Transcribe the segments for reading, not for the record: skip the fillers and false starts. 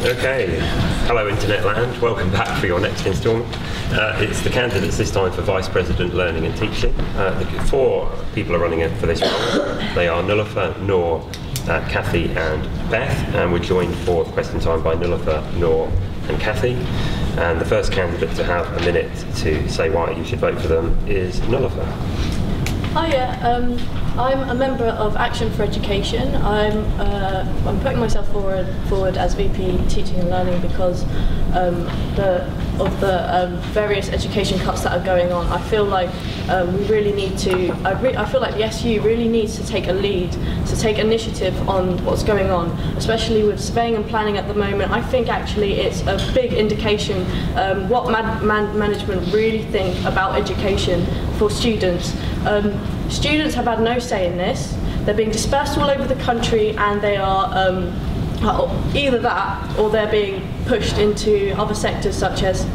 Okay, hello Internet land, welcome back for your next instalment. It's the candidates this time for Vice President Learning and Teaching. The 4 people are running for this role. They are Nilufer, Noor, Kathy and Beth, and we're joined for question time by Nilufer, Noor and Kathy. And the first candidate to have a minute to say why you should vote for them is Nilufer. Hiya, I'm a member of Action for Education. I'm putting myself forward as VP Teaching and Learning because of the various education cuts that are going on. I feel like we really need to. I feel like the SU really needs to take a lead, to take initiative on what's going on, especially with surveying and planning at the moment. I think actually it's a big indication what management really think about education for students. Students have had no say in this. They're being dispersed all over the country, and they are either that or they're being pushed into other sectors such as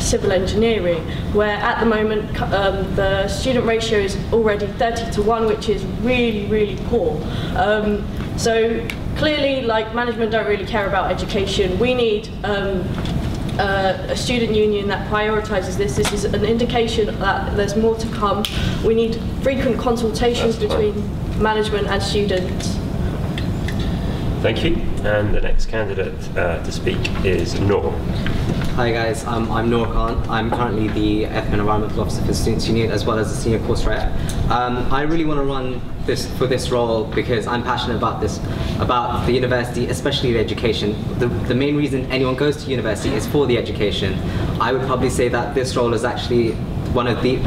civil engineering, where at the moment the student ratio is already 30-1, which is really, really poor. So clearly, like, management don't really care about education. We need a student union that prioritises this. This is an indication that there's more to come. We need frequent consultations between management and students. Thank you. And the next candidate to speak is Noor. Hi guys, I'm Noor Khan. I'm currently the Ethical and Environmental Officer for the Students' Union as well as the Senior Course Rep. I really want to run for this role because I'm passionate about the university, especially the education. The main reason anyone goes to university is for the education. I would probably say that this role is actually one of the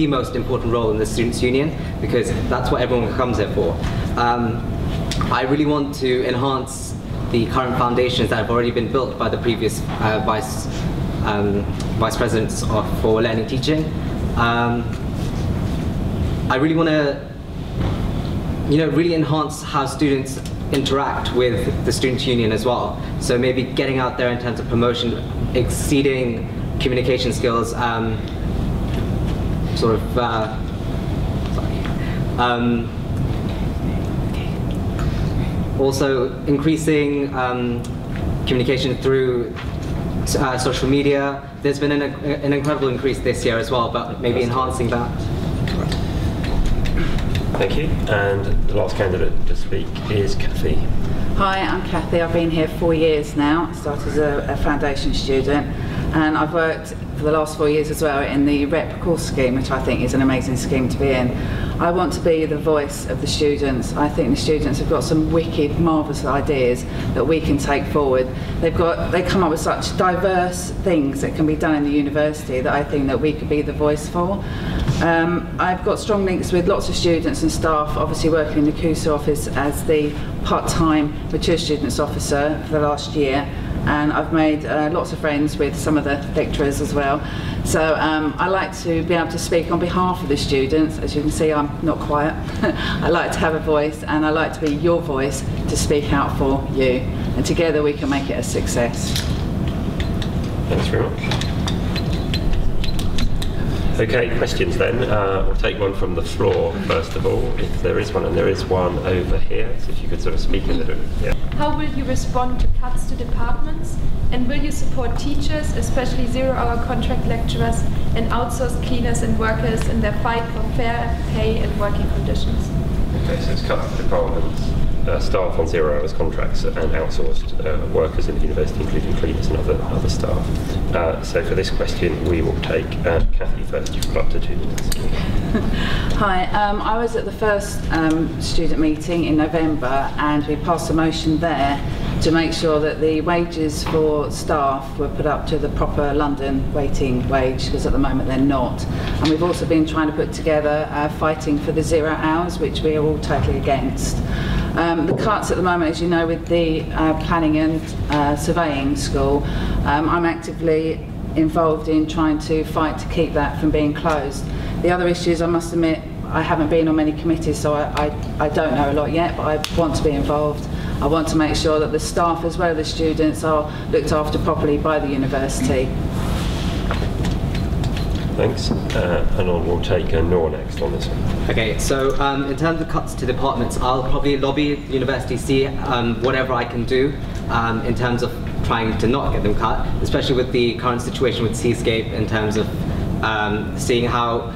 most important role in the Students' Union because that's what everyone comes here for. I really want to enhance the current foundations that have already been built by the previous vice presidents for learning and teaching. I really want to, really enhance how students interact with the Students' Union as well. So maybe getting out there in terms of promotion, exceeding communication skills, also increasing communication through social media. There's been an incredible increase this year as well, but maybe enhancing that. Thank you. And the last candidate to speak is Kathy. Hi, I'm Kathy. I've been here 4 years now. I started as a foundation student, and I've worked for the last 4 years as well in the Rep course scheme, which I think is an amazing scheme to be in. I want to be the voice of the students. I think the students have got some wicked, marvellous ideas that we can take forward. They come up with such diverse things that can be done in the university that I think that we could be the voice for. I've got strong links with lots of students and staff, obviously working in the KUSU office as the part-time mature students officer for the last year. And I've made lots of friends with some of the lecturers as well. So I like to be able to speak on behalf of the students. As you can see, I'm not quiet. I like to have a voice, and I like to be your voice to speak out for you. And together we can make it a success. Thanks very much. Okay, questions then. We'll take one from the floor first of all, if there is one, and there is one over here, so if you could sort of speak in the room. Yeah. How will you respond to cuts to departments? And will you support teachers, especially zero-hour contract lecturers and outsourced cleaners and workers in their fight for fair pay and working conditions? Okay, so it's cuts to departments, staff on 0 hours contracts and outsourced workers in the university, including cleaners and other staff. So for this question, we will take Kathy first. You've got up to 2 minutes. Hi, I was at the first student meeting in November, and we passed a motion there to make sure that the wages for staff were put up to the proper London waiting wage, because at the moment they're not. And we've also been trying to put together fighting for the 0 hours, which we are all totally against. The cuts at the moment, as you know, with the planning and surveying school, I'm actively involved in trying to fight to keep that from being closed. The other issues, I must admit, I haven't been on many committees, so I don't know a lot yet, but I want to be involved. I want to make sure that the staff as well as the students are looked after properly by the university. Thanks. And we'll take Noor next on this one. Okay, so in terms of cuts to departments, I'll probably lobby the university, see whatever I can do in terms of trying to not get them cut, especially with the current situation with Seascape, in terms of seeing how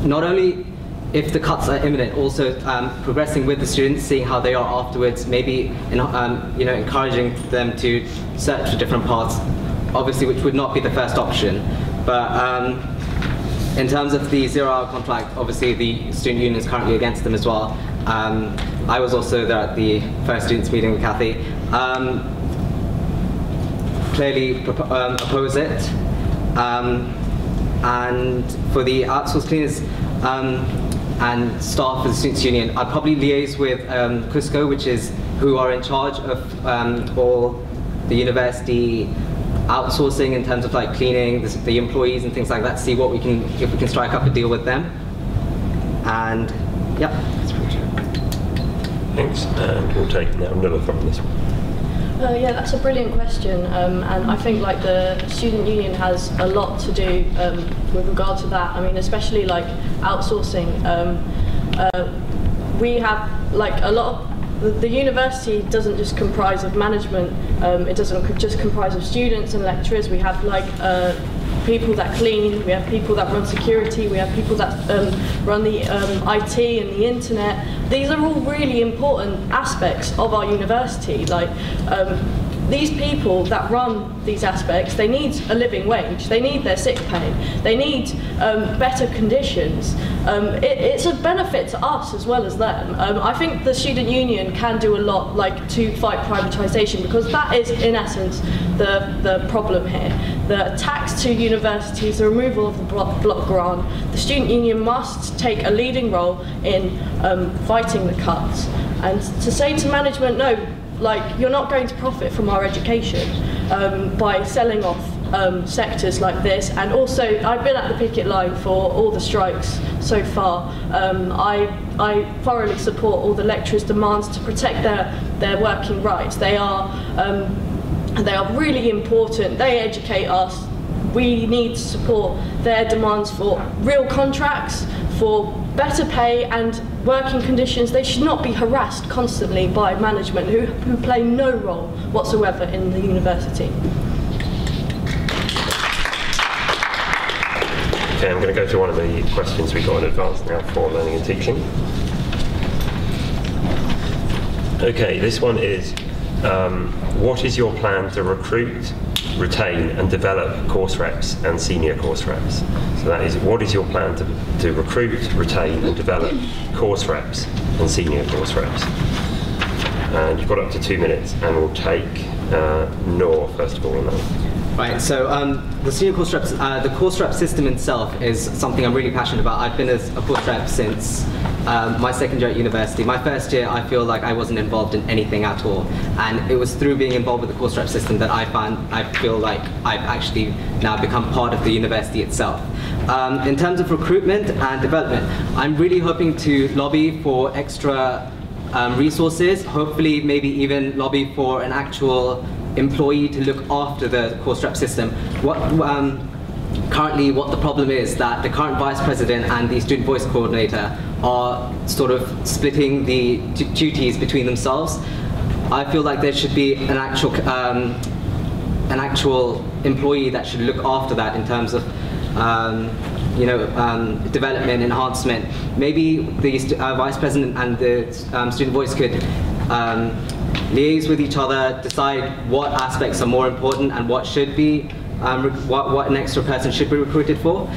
not only if the cuts are imminent, also progressing with the students, seeing how they are afterwards, maybe encouraging them to search for different paths, obviously which would not be the first option. But in terms of the 0-hour contract, obviously the student union is currently against them as well. I was also there at the first students meeting with Kathy. Clearly oppose it. And for the outsourced cleaners and staff of the students union, I'd probably liaise with KUSU, which is who are in charge of all the university outsourcing in terms of like cleaning the employees and things like that, see what we can, if we can strike up a deal with them. And yeah, that's pretty true. Thanks. And we'll take now Nuala from this one. Yeah, that's a brilliant question, and I think like the student union has a lot to do with regard to that. I mean, especially like outsourcing. We have like a lot of the university doesn't just comprise of management. It doesn't just comprise of students and lecturers. We have like people that clean, we have people that run security, we have people that run the IT and the internet. These are all really important aspects of our university. Like these people that run these aspects, they need a living wage, they need their sick pay, they need better conditions. It's a benefit to us as well as them. I think the student union can do a lot like to fight privatisation, because that is in essence the problem here. The tax to universities, the removal of the block grant, the student union must take a leading role in fighting the cuts. And to say to management, no, like you're not going to profit from our education by selling off sectors like this. And also, I've been at the picket line for all the strikes so far. I thoroughly support all the lecturers' demands to protect their working rights. They are really important. They educate us. We need to support their demands for real contracts, for better pay and working conditions. They should not be harassed constantly by management who play no role whatsoever in the university. Okay, I'm going to go to one of the questions we got in advance now for learning and teaching. Okay, this one is, what is your plan to recruit, retain and develop course reps and senior course reps? So that is, what is your plan to recruit, retain and develop course reps and senior course reps? And you've got up to 2 minutes, and we'll take Noor first of all on that. Right, so the senior course reps, the course rep system itself is something I'm really passionate about. I've been as a course rep since my second year at university. My first year, I feel like I wasn't involved in anything at all, and it was through being involved with the course rep system that I feel like I've actually now become part of the university itself. In terms of recruitment and development, I'm really hoping to lobby for extra resources, hopefully maybe even lobby for an actual employee to look after the course rep system. Currently what the problem is that the current vice president and the student voice coordinator are sort of splitting the duties between themselves. I feel like there should be an actual employee that should look after that in terms of development, enhancement. Maybe the vice president and the student voice could liaise with each other, decide what aspects are more important and what should be, what an extra person should be recruited for.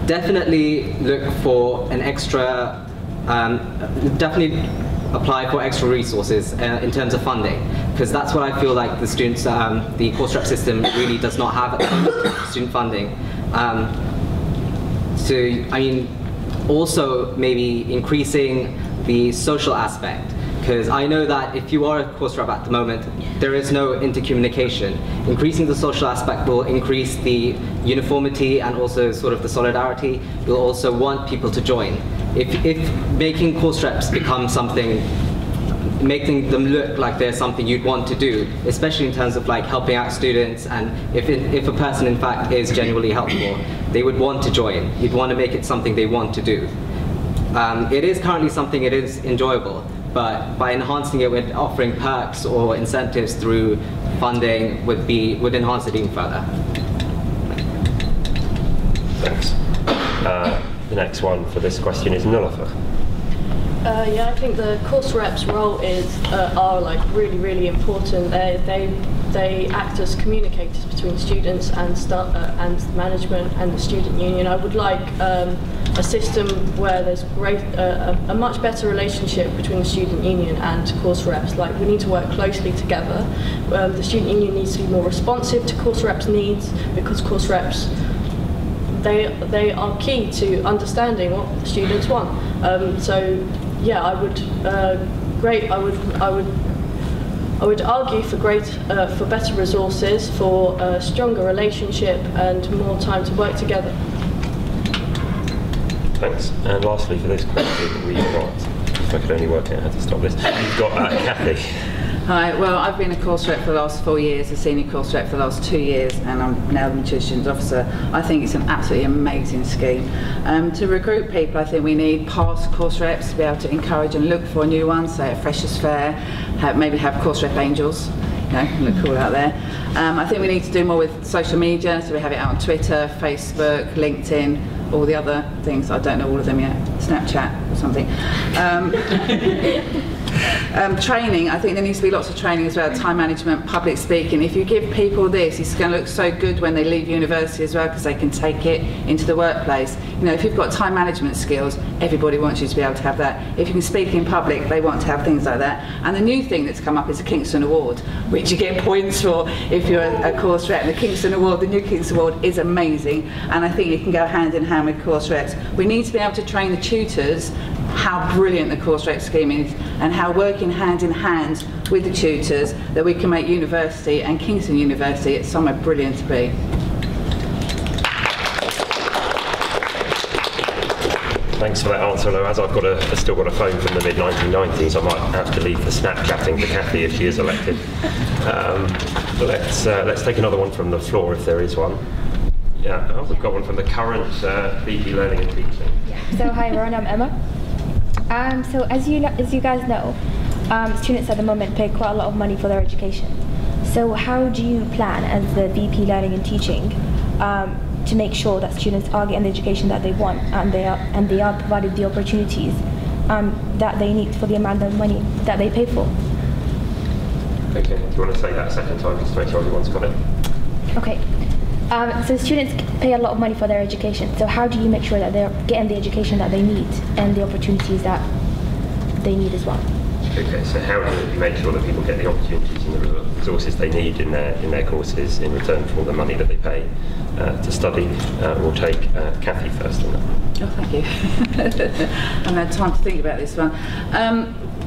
Definitely look for an extra, definitely apply for extra resources in terms of funding, because that's what I feel like the students, the course rep system really does not have at the moment, student funding. So, I mean, also maybe increasing the social aspect, because I know that if you are a course rep at the moment, there is no intercommunication. Increasing the social aspect will increase the uniformity and also sort of the solidarity. You'll also want people to join. If making course reps become something making them look like they're something you'd want to do, especially in terms of like helping out students, and if a person in fact is genuinely helpful, they would want to join. You'd want to make it something they want to do. It is currently something it is enjoyable, but by enhancing it with offering perks or incentives through funding would enhance it even further. Thanks. The next one for this question is Nullifer. Yeah, I think the course reps' role are like really important. They act as communicators between students and management and the student union. I would like a system where there's a much better relationship between the student union and course reps. Like, we need to work closely together. The student union needs to be more responsive to course reps' needs, because course reps, they are key to understanding what the students want. So yeah, I would argue for better resources, for a stronger relationship, and more time to work together. Thanks. And lastly, for this question, we've got, if I could only work out how to stop this, we've got Kathy. Hi, well, I've been a course rep for the last 4 years, a senior course rep for the last 2 years, and I'm now the mature students officer. I think it's an absolutely amazing scheme. To recruit people, I think we need past course reps to be able to encourage and look for new ones, so at Freshers Fair, maybe have course rep angels, you know, look cool out there. I think we need to do more with social media, so we have it out on Twitter, Facebook, LinkedIn, all the other things. I don't know all of them yet, Snapchat or something. Training, I think there needs to be lots of training as well, time management, public speaking. If you give people this, it's going to look so good when they leave university as well, because they can take it into the workplace. You know, if you've got time management skills, everybody wants you to be able to have that. If you can speak in public, they want to have things like that. And the new thing that's come up is the Kingston Award, which you get points for if you're a course rep. The Kingston Award, the new Kingston Award, is amazing, and I think it can go hand in hand with course reps. We need to be able to train the tutors how brilliant the course rep scheme is, and how working hand in hand with the tutors that we can make university and Kingston University it's somewhere brilliant to be. Thanks for that answer, though. As I've still got a phone from the mid-1990s, I might have to leave the Snapchatting to Kathy if she is elected. Let's take another one from the floor if there is one. Yeah, oh, we've got one from the current VP Learning and Teaching. Yeah. So hi everyone, I'm Emma. So as you guys know, students at the moment pay quite a lot of money for their education. So how do you plan as the VP Learning and Teaching to make sure that students are getting the education that they want, and they are provided the opportunities that they need for the amount of money that they pay for? Okay, do you want to say that a second time just to make sure everyone's got it? Okay. So students pay a lot of money for their education. So how do you make sure that they're getting the education that they need and the opportunities that they need as well? Okay, so how do you make sure that people get the opportunities and the resources they need in their courses in return for all the money that they pay to study? We'll take Kathy first on that. Oh, thank you. I've had time to think about this one.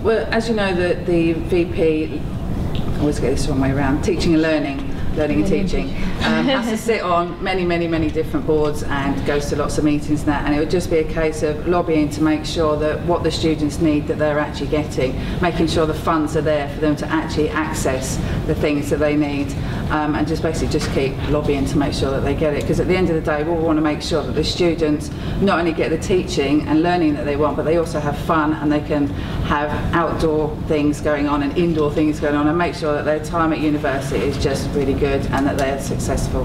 Well, as you know, the VP, I always get this wrong way around, Teaching and Learning and Teaching, has to sit on many different boards and goes to lots of meetings and that, and it would just be a case of lobbying to make sure that what the students need that they're actually getting, making sure the funds are there for them to actually access the things that they need, and just basically just keep lobbying to make sure that they get it, because at the end of the day we want to make sure that the students not only get the teaching and learning that they want, but they also have fun and they can have outdoor things going on and indoor things going on, and make sure that their time at university is just really good and that they are successful.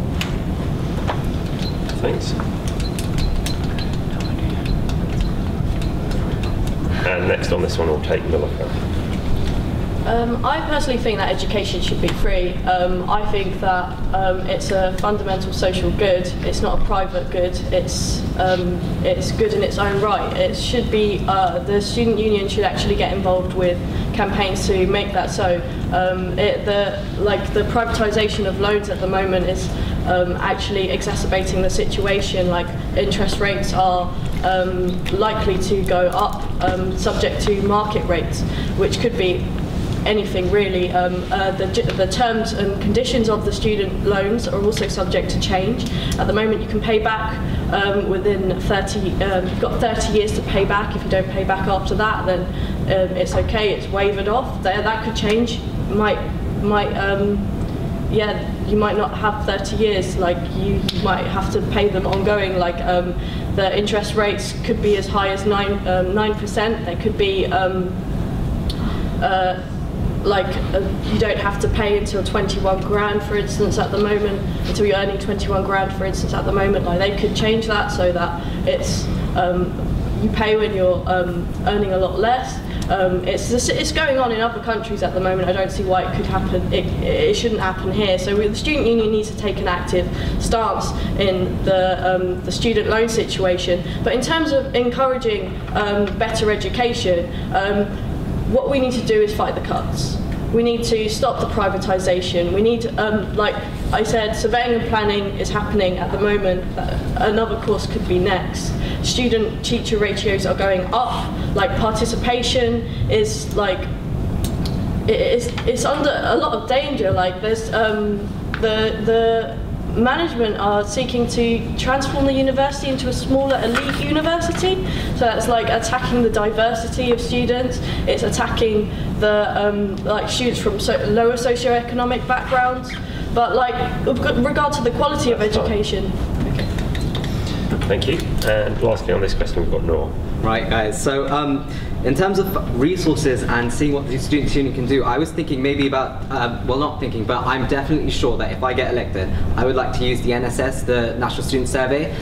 Thanks. And next on this one we'll take Nullifer. I personally think that education should be free. I think that it's a fundamental social good. It's not a private good. It's good in its own right. It should be, the student union should actually get involved with campaigns to make that so. The privatisation of loans at the moment is actually exacerbating the situation. Like, interest rates are likely to go up, subject to market rates, which could be anything really. The terms and conditions of the student loans are also subject to change. At the moment you can pay back within 30, you've got 30 years to pay back. If you don't pay back after that, then it's okay, it's wavered off. That could change. Yeah, you might not have 30 years, like you might have to pay them ongoing, like the interest rates could be as high as 9%. They could be you don't have to pay until 21 grand, for instance, at the moment, until you're earning 21 grand, for instance, at the moment. Like they could change that so that it's you pay when you're earning a lot less. It's going on in other countries at the moment. I don't see why it could happen. It shouldn't happen here. So the student union needs to take an active stance in the student loan situation. But in terms of encouraging better education, what we need to do is fight the cuts. We need to stop the privatisation. We need, like I said, surveying and planning is happening at the moment. Another course could be next. Student-teacher ratios are going up. Like participation is like, it's under a lot of danger. Like there's the management are seeking to transform the university into a smaller elite university. So that's like attacking the diversity of students. It's attacking the like students from lower socioeconomic backgrounds. But like with regard to the quality of education. Okay. Thank you. And lastly on this question we've got Noor. Right, guys. So in terms of resources and seeing what the student union can do, I was thinking maybe about, well, not thinking, but I'm definitely sure that if I get elected, I would like to use the NSS, the National Student Survey,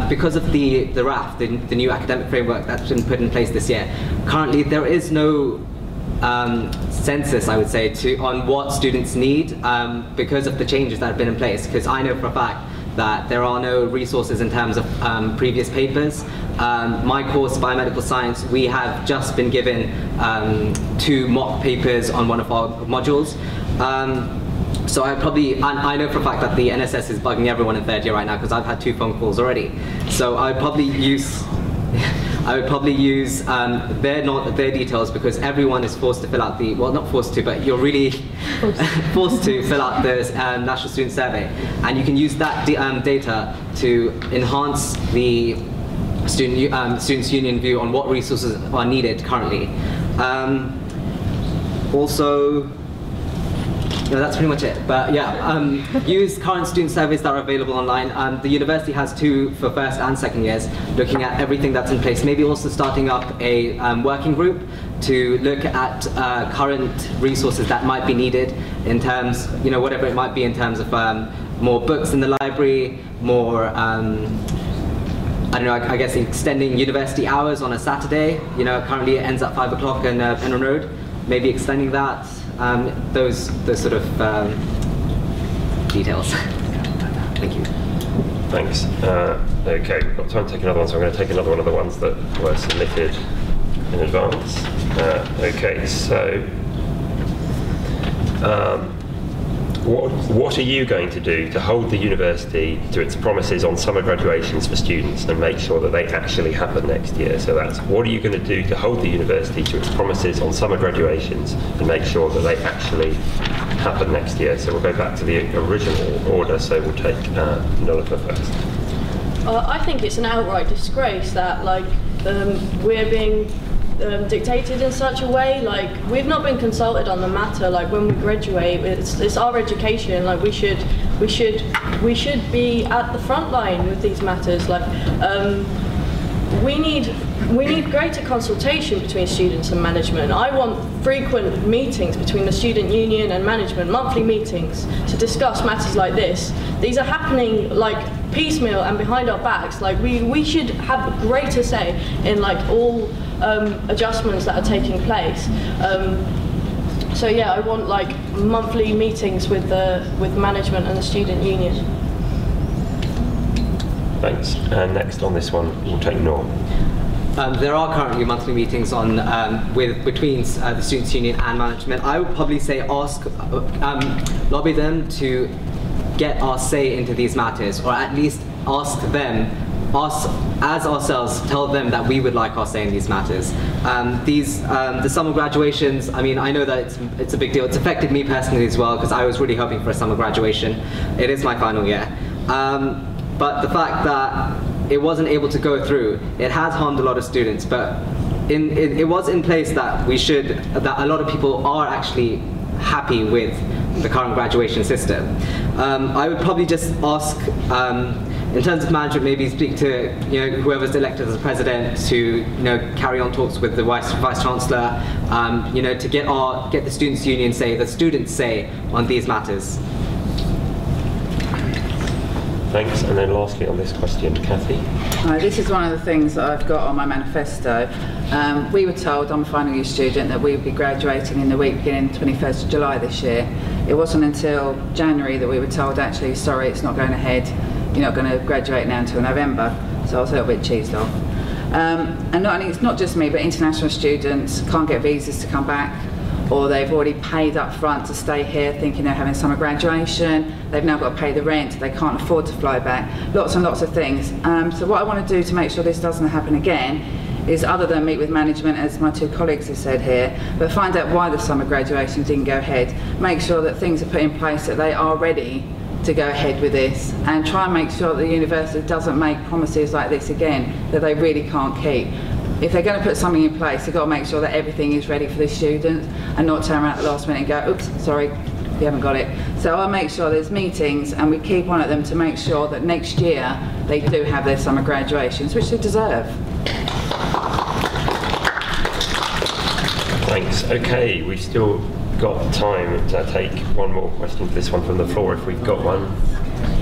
because of the RAF, the new academic framework that's been put in place this year. Currently, there is no census, I would say, on what students need because of the changes that have been in place. Because I know for a fact that there are no resources in terms of previous papers. My course, Biomedical Science, we have just been given 2 mock papers on one of our modules. So I know for a fact that the NSS is bugging everyone in 3rd year right now because I've had 2 phone calls already. So I would probably use their details, because everyone is forced to fill out the, well, not forced to, but you're really forced to fill out the National Student Survey. And you can use that data to enhance the Students' Union view on what resources are needed currently. Also, no, that's pretty much it. But yeah, use current student surveys that are available online. The university has 2 for 1st and 2nd years, looking at everything that's in place. Maybe also starting up a working group to look at current resources that might be needed in terms, whatever it might be in terms of more books in the library, more, I don't know, I guess extending university hours on a Saturday. Currently it ends at 5 o'clock in Penryn Road. Maybe extending that. Those sort of details. Thank you. Thanks. Okay, we've got time to take another one, so I'm going to take another one of the ones that were submitted in advance. Okay, so what are you going to do to hold the university to its promises on summer graduations for students and make sure that they actually happen next year? So that's, what are you going to do to hold the university to its promises on summer graduations and make sure that they actually happen next year? So we'll go back to the original order, so we'll take Nullifer first. I think it's an outright disgrace that we're being dictated in such a way. Like, we've not been consulted on the matter. Like, when we graduate, it's our education. Like, we should be at the front line with these matters. Like, we need greater consultation between students and management. I want frequent meetings between the student union and management, monthly meetings, to discuss matters like this. These are happening like piecemeal and behind our backs. Like, we should have a greater say in all adjustments that are taking place. So yeah, I want monthly meetings with management and the student union. Thanks. And next on this one, we'll take Noor. There are currently monthly meetings on between the students' union and management. I would probably say lobby them to get our say into these matters, or at least ask them, tell them that we would like our say in these matters. The summer graduations, I mean, I know that it's a big deal. It's affected me personally as well, because I was really hoping for a summer graduation. It is my final year. But the fact that it wasn't able to go through, it has harmed a lot of students. But it was in place that that a lot of people are actually happy with the current graduation system. I would probably just ask, in terms of management, maybe speak to whoever's elected as president to carry on talks with the vice chancellor, to get the students' union the students' say on these matters. Thanks. And then lastly on this question, Kathy. This is one of the things that I've got on my manifesto. We were told, I'm a final year student, that we would be graduating in the week beginning 21st of July this year. It wasn't until January that we were told, actually, sorry, it's not going ahead. You're not going to graduate now until November. So I was a little bit cheesed off. And it's not just me, but international students can't get visas to come back, or they've already paid up front to stay here thinking they're having summer graduation. They've now got to pay the rent, they can't afford to fly back. Lots and lots of things. So what I want to do to make sure this doesn't happen again is, other than meet with management, as my two colleagues have said here, but find out why the summer graduation didn't go ahead. Make sure that things are put in place, that they are ready to go ahead with this, and try and make sure that the university doesn't make promises like this again that they really can't keep. If they're going to put something in place, they've got to make sure that everything is ready for the students and not turn around at the last minute and go, oops, sorry, we haven't got it. So I'll make sure there's meetings and we keep on at them to make sure that next year they do have their summer graduations, which they deserve. Thanks. Okay, we've still got time to take one more question. This one from the floor, if we've got one.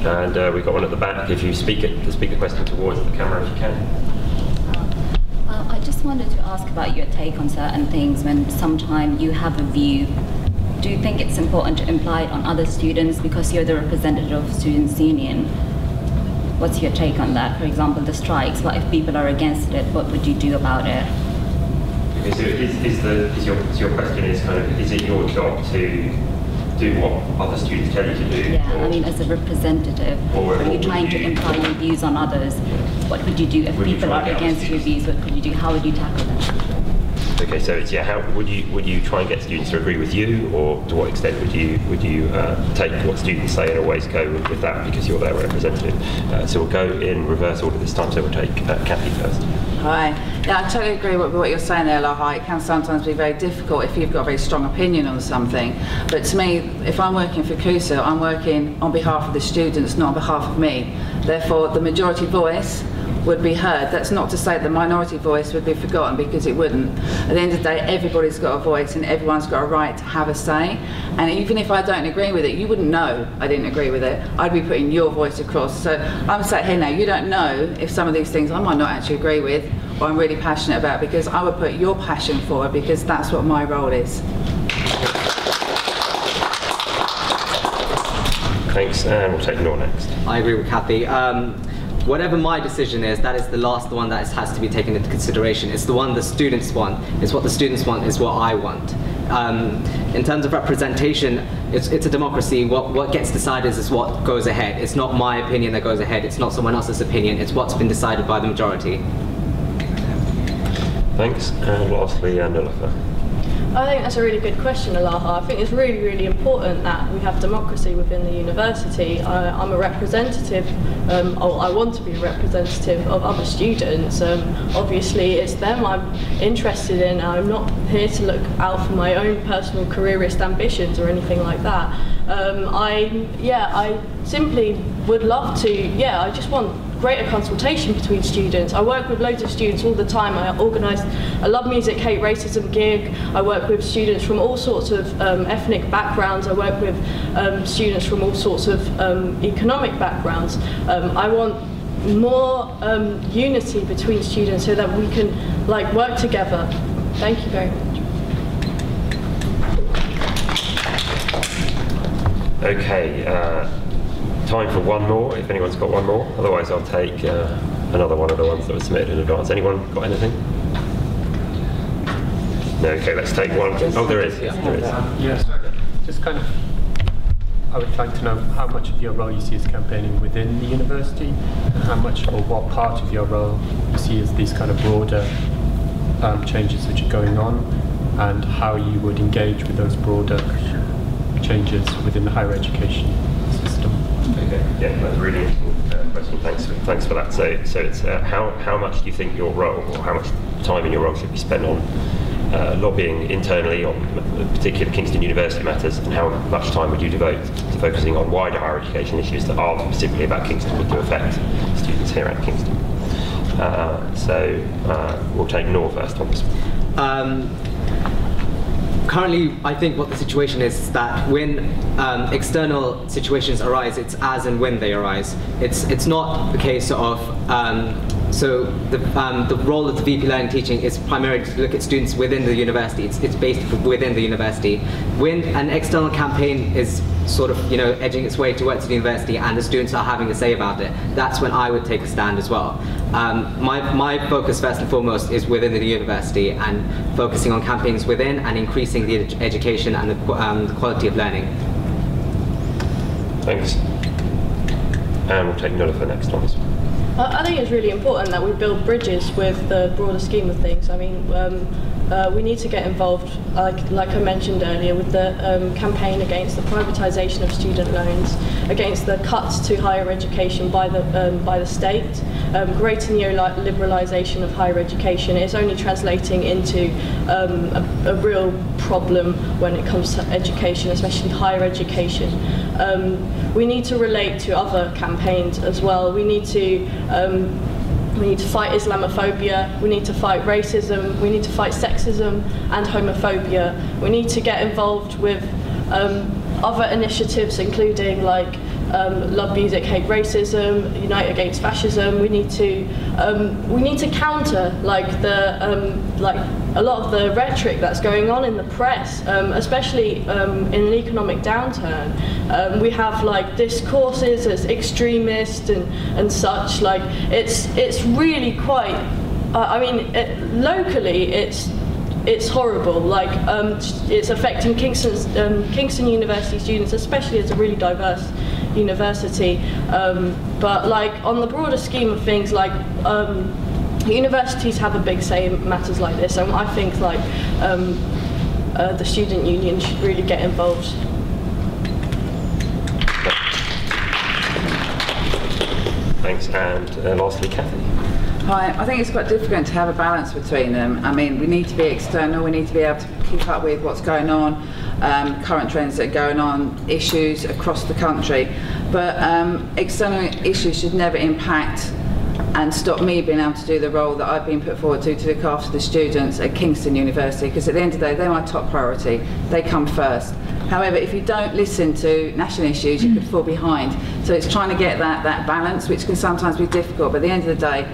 And we've got one at the back. If you speak the question towards the camera, if you can. I just wanted to ask about your take on certain things when sometimes you have a view. Do you think it's important to imply it on other students because you're the representative of Students' Union? What's your take on that? For example, the strikes, what if people are against it? What would you do about it? Okay, so your question is kind of, is it your job to do what other students tell you to do? Yeah, I mean, as a representative, are you trying to imply your views on others? What would you do if people are against your views? What could you do? How would you tackle that? Okay, so it's, how would you try and get students to agree with you, or to what extent would you take what students say and always go with that because you're their representative? So we'll go in reverse order this time. So we'll take Kathy first. Hi. Yeah, I totally agree with what you're saying there, Laha. It can sometimes be very difficult if you've got a very strong opinion on something. But to me, if I'm working for KUSU, I'm working on behalf of the students, not on behalf of me. Therefore, the majority voice would be heard. That's not to say the minority voice would be forgotten, because it wouldn't. At the end of the day, everybody's got a voice and everyone's got a right to have a say. And even if I don't agree with it, you wouldn't know I didn't agree with it. I'd be putting your voice across. So I'm sat here now, you don't know if some of these things I might not actually agree with, or I'm really passionate about, because I would put your passion forward, because that's what my role is. Thanks, and we'll take Noor next. I agree with Kathy. Whatever my decision is, that is the last one that has to be taken into consideration. It's the one the students want. It's what the students want is what I want. In terms of representation, it's a democracy. What gets decided is what goes ahead. It's not my opinion that goes ahead. It's not someone else's opinion. It's what's been decided by the majority. Thanks, and lastly, Nilofer. I think that's a really good question, Alaha. I think it's really, really important that we have democracy within the university. I'm a representative, or I want to be a representative of other students. Obviously, it's them I'm interested in. I'm not here to look out for my own personal careerist ambitions or anything like that. I simply would love to, I just want greater consultation between students. I work with loads of students all the time. I organise a Love Music, Hate Racism gig. I work with students from all sorts of ethnic backgrounds. I work with students from all sorts of economic backgrounds. I want more unity between students so that we can work together. Thank you very much. Okay. Time for one more, if anyone's got one more. Otherwise, I'll take another one of the ones that were submitted in advance. Anyone got anything? No, okay, let's take one. Oh, there is. Yeah, there is. Yes, just kind of, I would like to know how much of your role you see as campaigning within the university, and how much or what part of your role you see as these kind of broader changes which are going on, and how you would engage with those broader changes within the higher education system. Okay, yeah, that's a really interesting question. Thanks for that. So it's how much do you think your role, or how much time in your role should be spent on lobbying internally on particular Kingston University matters, and how much time would you devote to focusing on wider higher education issues that aren't specifically about Kingston but do affect students here at Kingston? We'll take Noor first on this one. Currently, I think what the situation is that when external situations arise, it's as and when they arise. It's not the case of so the role of the VP Learning Teaching is primarily to look at students within the university. It's based within the university. When an external campaign is sort of edging its way towards the university and the students are having a say about it, that's when I would take a stand as well. My focus first and foremost is within the university and focusing on campaigns within and increasing the education and the quality of learning. Thanks. And we'll take Nullifer next on this one. I think it's really important that we build bridges with the broader scheme of things. I mean, we need to get involved, like I mentioned earlier, with the campaign against the privatisation of student loans, against the cuts to higher education by the state. Greater neoliberalisation of higher education is only translating into a real problem when it comes to education, especially higher education. We need to relate to other campaigns as well. We need to fight Islamophobia, we need to fight racism, we need to fight sexism and homophobia. We need to get involved with other initiatives, including like Love Music, Hate Racism, Unite Against Fascism. We need to counter like a lot of the rhetoric that's going on in the press, especially in an economic downturn. We have like discourses as extremist and such. Like it's really quite. I mean, locally it's horrible. Like it's affecting Kingston University students, especially as a really diverse university. But like on the broader scheme of things, like universities have a big say in matters like this, and I think like the student union should really get involved. Thanks, and lastly, Kathy. Hi, I think it's quite difficult to have a balance between them. I mean, we need to be external, we need to be able to keep up with what's going on, current trends that are going on, issues across the country. But external issues should never impact and stop me being able to do the role that I've been put forward to look after the students at Kingston University, because at the end of the day, they're my top priority. They come first. However, if you don't listen to national issues, you could fall behind. So it's trying to get that balance, which can sometimes be difficult, but at the end of the day,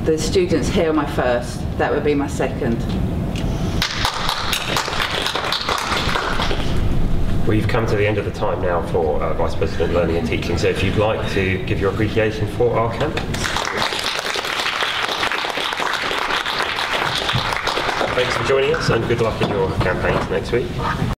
the students here are my first, that would be my second. We've come to the end of the time now for Vice President Learning and Teaching, so if you'd like to give your appreciation for our candidates. Thanks for joining us and good luck in your campaigns next week.